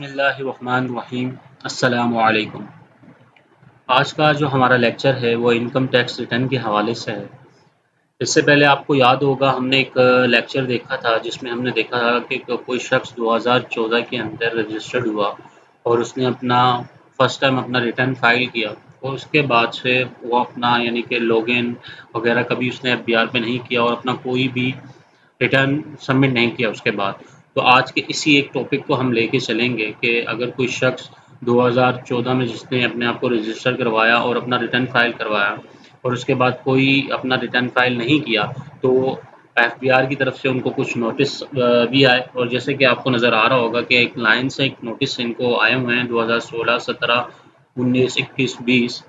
बिस्मिल्लाहिर्रहमानिर्रहीम। अस्सलामु अलैकुम। आज का जो हमारा लेक्चर है वो इनकम टैक्स रिटर्न के हवाले से है। इससे पहले आपको याद होगा हमने एक लेक्चर देखा था जिसमें हमने देखा था कि कोई शख्स 2014 के अंदर रजिस्टर्ड हुआ और उसने अपना फर्स्ट टाइम अपना रिटर्न फाइल किया और उसके बाद से वो अपना यानी कि लॉगिन वगैरह कभी उसने एफबीआर पे नहीं किया और अपना कोई भी रिटर्न सबमिट नहीं किया उसके बाद। तो आज के इसी एक टॉपिक को हम लेके चलेंगे कि अगर कोई शख्स 2014 में जिसने अपने आप को रजिस्टर करवाया और अपना रिटर्न फाइल करवाया और उसके बाद कोई अपना रिटर्न फाइल नहीं किया तो एफबीआर की तरफ से उनको कुछ नोटिस भी आए। और जैसे कि आपको नज़र आ रहा होगा कि एक लाइन से एक नोटिस इनको आए हुए हैं 2016, 17, 19, 21, 20।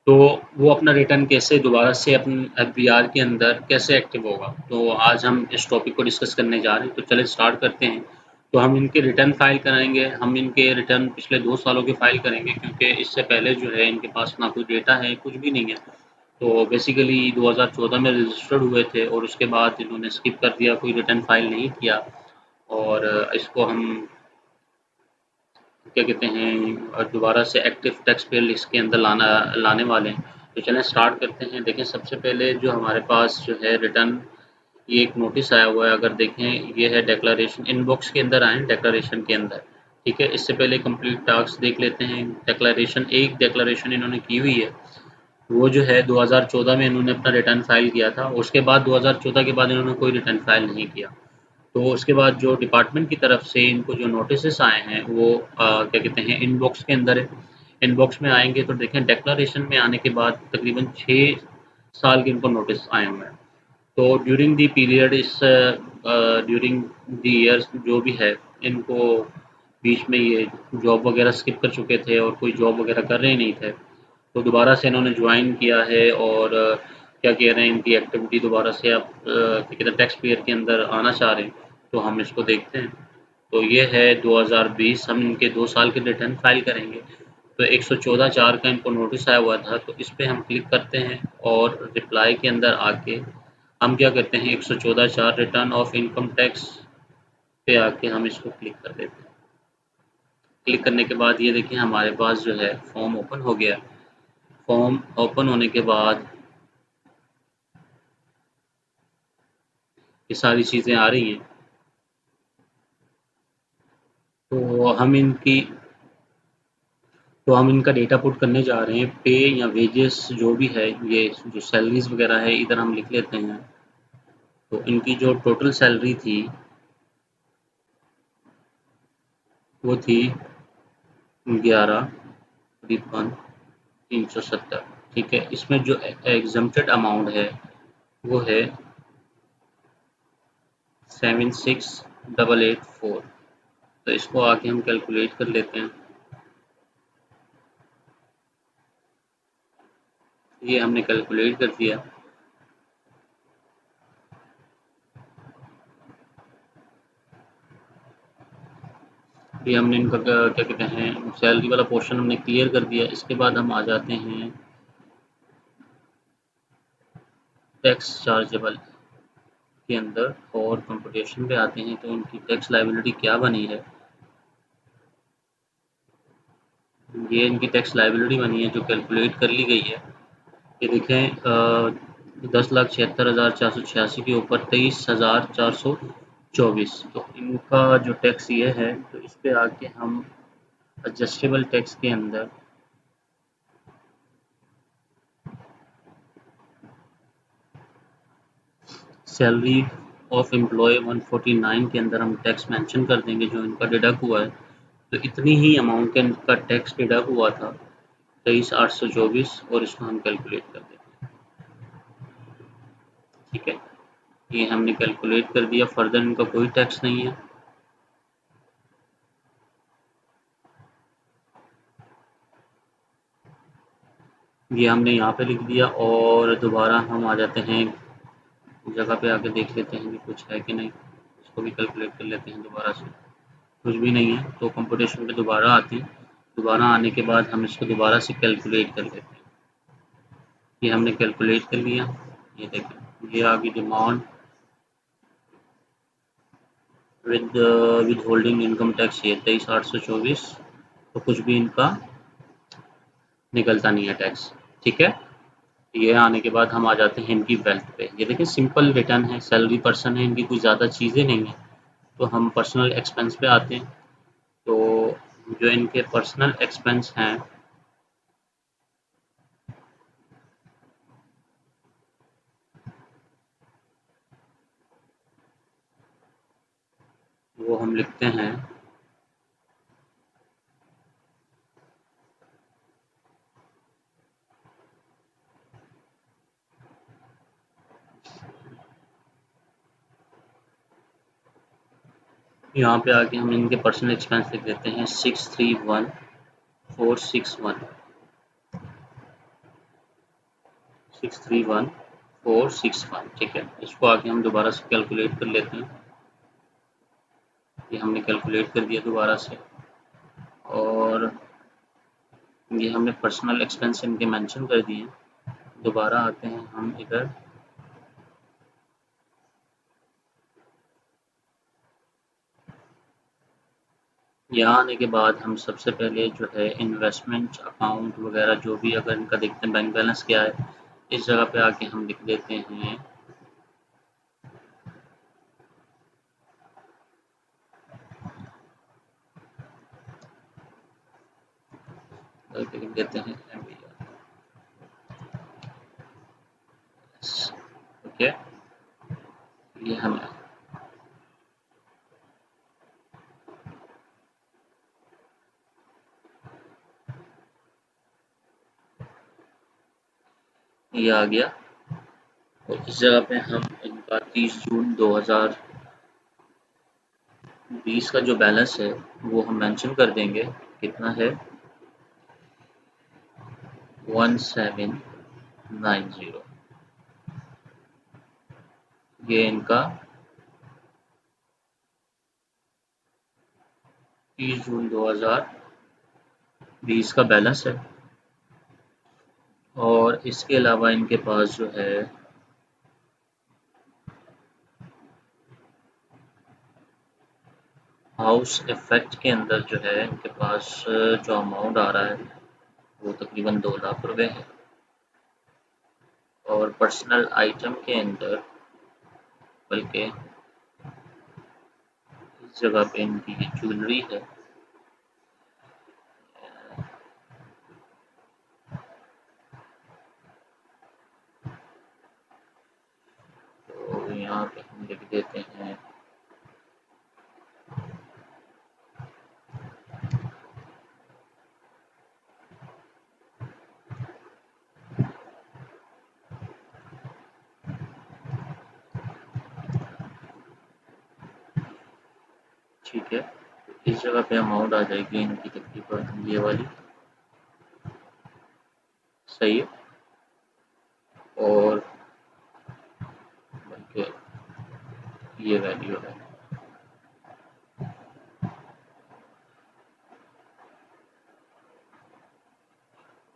तो वो अपना रिटर्न कैसे दोबारा से अपने एफबीआर के अंदर कैसे एक्टिव होगा, तो आज हम इस टॉपिक को डिस्कस करने जा रहे हैं। तो चलिए स्टार्ट करते हैं। तो हम इनके रिटर्न फाइल कराएंगे, हम इनके रिटर्न पिछले 2 सालों के फाइल करेंगे क्योंकि इससे पहले जो है इनके पास ना कोई डेटा है, कुछ भी नहीं है। तो बेसिकली 2014 में रजिस्टर्ड हुए थे और उसके बाद इन्होंने स्किप कर दिया, कोई रिटर्न फाइल नहीं किया। और इसको हम क्या कहते हैं दोबारा से एक्टिव टैक्स पेयर लिस्ट के अंदर लाने वाले हैं। तो चलें स्टार्ट करते हैं। देखें सबसे पहले जो हमारे पास जो है रिटर्न ये एक नोटिस आया हुआ है। अगर देखें ये है डिक्लेरेशन, इनबॉक्स के अंदर आए डिक्लेरेशन के अंदर। ठीक है, इससे पहले कंप्लीट टास्क देख लेते हैं। डिक्लेरेशन, एक डिक्लेरेशन इन्होंने की हुई है, वो जो है 2014 में इन्होंने अपना रिटर्न फाइल किया था। उसके बाद 2014 के बाद इन्होंने कोई रिटर्न फाइल नहीं किया। तो उसके बाद जो डिपार्टमेंट की तरफ से इनको जो नोटिस आए हैं वो क्या कहते हैं इनबॉक्स के अंदर है। इनबॉक्स में आएंगे तो देखें डिक्लेरेशन में आने के बाद तकरीबन 6 साल के इनको नोटिस आए हुए हैं। तो ड्यूरिंग दी पीरियड इस ड्यूरिंग दी ईयर्स जो भी है इनको बीच में ये जॉब वगैरह स्किप कर चुके थे और कोई जॉब वगैरह कर रहे नहीं थे। तो दोबारा से इन्होंने ज्वाइन किया है और क्या कह रहे हैं इनकी एक्टिविटी दोबारा से अब क्या कहते हैं टैक्स पेयर के अंदर आना चाह रहे हैं। तो हम इसको देखते हैं। तो ये है 2020, हम इनके 2 साल के रिटर्न फाइल करेंगे। तो 114(4) का इनको नोटिस आया हुआ था, तो इस पे हम क्लिक करते हैं और रिप्लाई के अंदर आके हम क्या करते हैं 114(4) रिटर्न ऑफ इनकम टैक्स पे आके हम इसको क्लिक कर देते हैं। क्लिक करने के बाद ये देखिए हमारे पास जो है फॉर्म ओपन हो गया। फॉर्म ओपन होने के बाद ये सारी चीज़ें आ रही हैं। तो हम इनका डेटा पुट करने जा रहे हैं। पे या वेजेस जो भी है, ये जो सैलरीज वगैरह है इधर हम लिख लेते हैं। तो इनकी जो टोटल सैलरी थी वो थी 11,370। ठीक है, इसमें जो एग्जम्प्टेड अमाउंट है वो है 76,884। तो इसको आके हम कैलकुलेट कर लेते हैं। ये हमने कैलकुलेट कर दिया। ये हमने इनका क्या कहते हैं सैलरी वाला पोर्शन हमने क्लियर कर दिया। इसके बाद हम आ जाते हैं टैक्स चार्जेबल के अंदर और कंप्यूटेशन पे आते हैं। तो उनकी टैक्स लाइबिलिटी क्या बनी है, ये इनकी टैक्स लाइबिलिटी बनी है जो कैलकुलेट कर ली गई है। ये देखें 10,76,486 के ऊपर 23,424। तो इनका जो टैक्स ये है, तो इस पे आके हम एडजस्टेबल टैक्स के अंदर सैलरी ऑफ एम्प्लॉय 149 के अंदर हम टैक्स मेंशन कर देंगे जो इनका डिडक्ट हुआ है। तो इतनी ही अमाउंट का इनका टैक्स डिडक्ट हुआ था 23,824 और इसको हम कैलकुलेट कर देंगे। ठीक है, ये हमने कैलकुलेट कर दिया। फर्दर इनका कोई टैक्स नहीं है। ये हमने यहाँ पे लिख दिया और दोबारा हम आ जाते हैं जगह पे आके देख लेते हैं कि कुछ है कि नहीं। इसको भी कैलकुलेट कर लेते हैं दोबारा से। कुछ भी नहीं है तो कंप्यूटेशन पे दोबारा आती। दोबारा आने के बाद हम इसको दोबारा से कैलकुलेट कर लेते हैं। ये हमने कैलकुलेट कर लिया। ये देखें ये आ गई demand with with holding income tax ये 23,824, तो कुछ भी इनका निकलता नहीं है टैक्स। ठीक है, ये आने के बाद हम आ जाते हैं इनकी वेल्थ पे। ये देखिए सिंपल रिटर्न है, सैलरी पर्सन है, इनकी कुछ ज़्यादा चीज़ें नहीं है। तो हम पर्सनल एक्सपेंस पे आते हैं। तो जो इनके पर्सनल एक्सपेंस हैं वो हम लिखते हैं। यहाँ पे आके हम इनके पर्सनल एक्सपेंस लिख देते हैं 631,461, 631,461। ठीक है, इसको आके हम दोबारा से कैलकुलेट कर लेते हैं। ये हमने कैलकुलेट कर दिया दोबारा से, और ये हमने पर्सनल एक्सपेंस इनके मेंशन कर दिए। दोबारा आते हैं हम इधर, यहाँ आने के बाद हम सबसे पहले जो है इन्वेस्टमेंट अकाउंट वगैरह जो भी अगर इनका देखते हैं बैंक बैलेंस क्या है, इस जगह पे आके हम लिख देते हैं लिख देते हैं ओके। ये हमें ये आ गया। और इस जगह पे हम इनका 30 जून 2020 का जो बैलेंस है वो हम मेंशन कर देंगे। कितना है? 1790। ये इनका 30 जून 2020 का बैलेंस है। और इसके अलावा इनके पास जो है हाउस इफेक्ट के अंदर जो है इनके पास जो अमाउंट आ रहा है वो तकरीबन 2 लाख रुपए है। और पर्सनल आइटम के अंदर बल्कि इस जगह पे इनकी ये ज्वेलरी है, तो यहाँ पे हम लिख देते हैं ठीक है। इस जगह पे अमाउंट आ जाएगी इनकी तकरीबन ये वाली, सही है। और बल्कि ये वैल्यू है।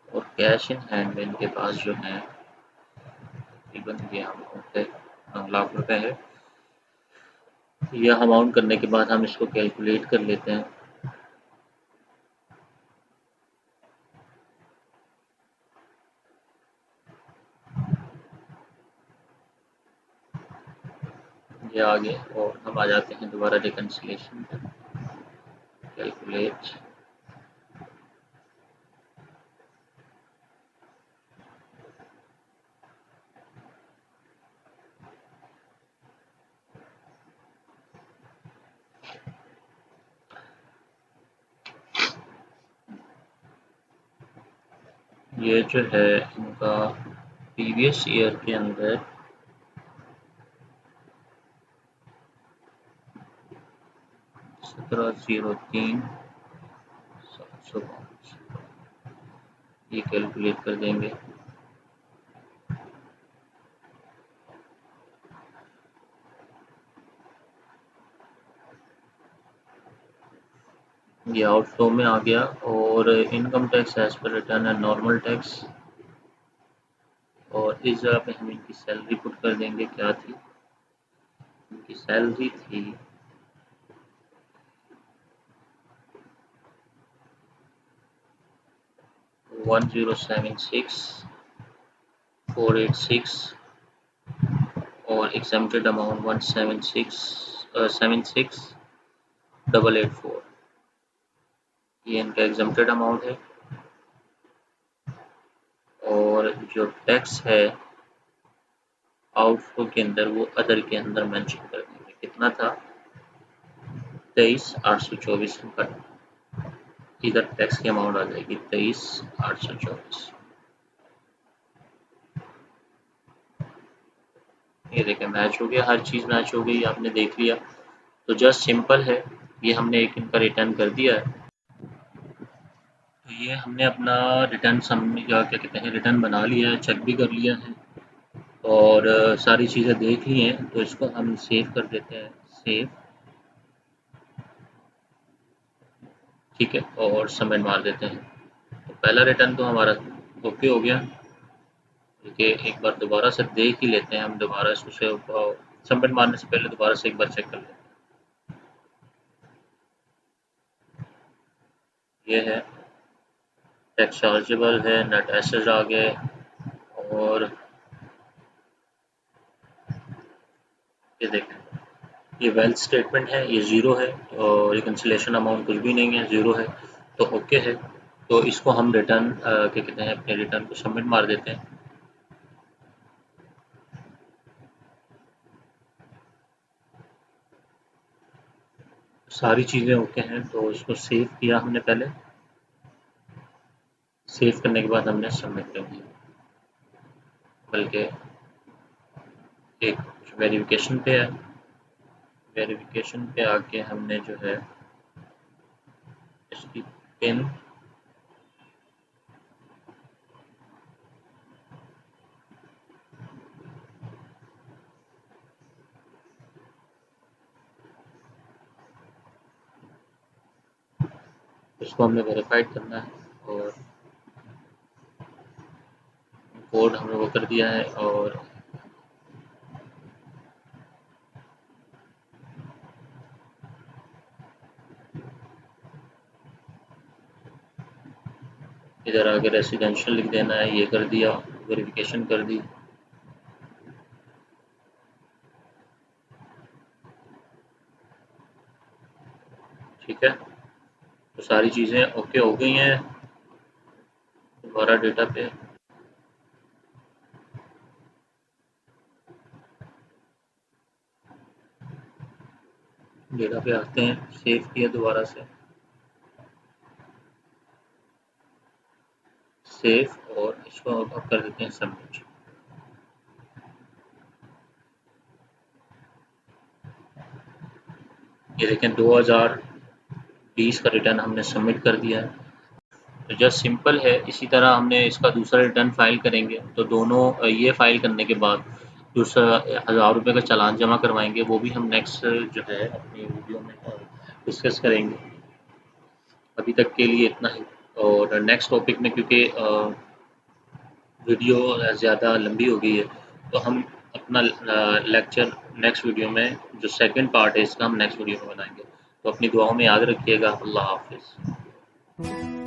और कैश इन हैंड में इनके पास जो है तकरीबन ये अमाउंट है 9 लाख रुपए है। यह अमाउंट करने के बाद हम इसको कैलकुलेट कर लेते हैं। ये आगे और हम आ जाते हैं दोबारा रिकन्सिलेशन पर। कैलकुलेट, ये जो है इनका प्रीवियस ईयर के अंदर 1703,705 ये कैलकुलेट कर देंगे। ये आउटफ्लो में आ गया। और income tax as per return है नॉर्मल टैक्स। और इस जगह पे हम इनकी सैलरी पुट कर देंगे। क्या थी इनकी सैलरी? थी 1076,486 और एग्जम्प्टेड अमाउंट 176,884। ये इनका एग्जम्प्टेड अमाउंट है और जो टैक्स है आउटफ्लो के अंदर वो अदर के अंदर मेंशन कर देंगे। कितना था? 23,824 का इधर टैक्स की अमाउंट आ जाएगी 23,824। ये देखें मैच हो गया, हर चीज़ मैच हो गई, आपने देख लिया। तो जस्ट सिंपल है, ये हमने एक इनका रिटर्न कर दिया है। तो ये हमने अपना रिटर्न क्या कहते हैं रिटर्न बना लिया है, चेक भी कर लिया है और सारी चीज़ें देख ली हैं। तो इसको हम सेव कर देते हैं, सेव, ठीक है, और सबमिट मार देते हैं। तो पहला रिटर्न तो हमारा ओके हो गया। देखिए एक बार दोबारा से देख ही लेते हैं, हम दोबारा इसको सबमिट मारने से पहले दोबारा से एक बार चेक कर लेते हैं। ये है टैक्स चार्जेबल है, नेट एसेट आ गए और ये देखें ये वेल्थ स्टेटमेंट है, ये ज़ीरो है और रिकन्सिलेशन अमाउंट कुछ भी नहीं है, ज़ीरो है। तो ओके है। तो इसको हम रिटर्न क्या कहते हैं अपने रिटर्न को सबमिट मार देते हैं। सारी चीज़ें ओके हैं तो इसको सेव किया हमने पहले, सेव करने के बाद हमने सबमिट कर दिया। बल्कि एक वेरिफिकेशन पे है, वेरिफिकेशन पे आके हमने जो है इसकी पिन इसको हमने वेरीफाइड करना है और कोड हमने वो कर दिया है और इधर आगे रेसिडेंशियल लिख देना है, ये कर दिया, वेरिफिकेशन कर दी। ठीक है, तो सारी चीज़ें ओके हो गई हैं। दोबारा डेटा पे आते हैं, सेव किया दोबारा से, सेव और इसको अब कर देते हैं सबमिट। ये देखें 2020 का रिटर्न हमने सबमिट कर दिया है। तो जस्ट सिंपल है, इसी तरह हमने इसका दूसरा रिटर्न फाइल करेंगे तो दोनों ये फाइल करने के बाद दूसरा 1000 रुपये का चालान जमा करवाएंगे, वो भी हम नेक्स्ट जो है अपनी वीडियो में डिस्कस करेंगे। अभी तक के लिए इतना ही और नेक्स्ट टॉपिक में क्योंकि वीडियो ज़्यादा लंबी हो गई है तो हम अपना लेक्चर नेक्स्ट वीडियो में जो सेकंड पार्ट है इसका हम नेक्स्ट वीडियो में बनाएंगे। तो अपनी दुआओं में याद रखिएगा। अल्लाह हाफिज़।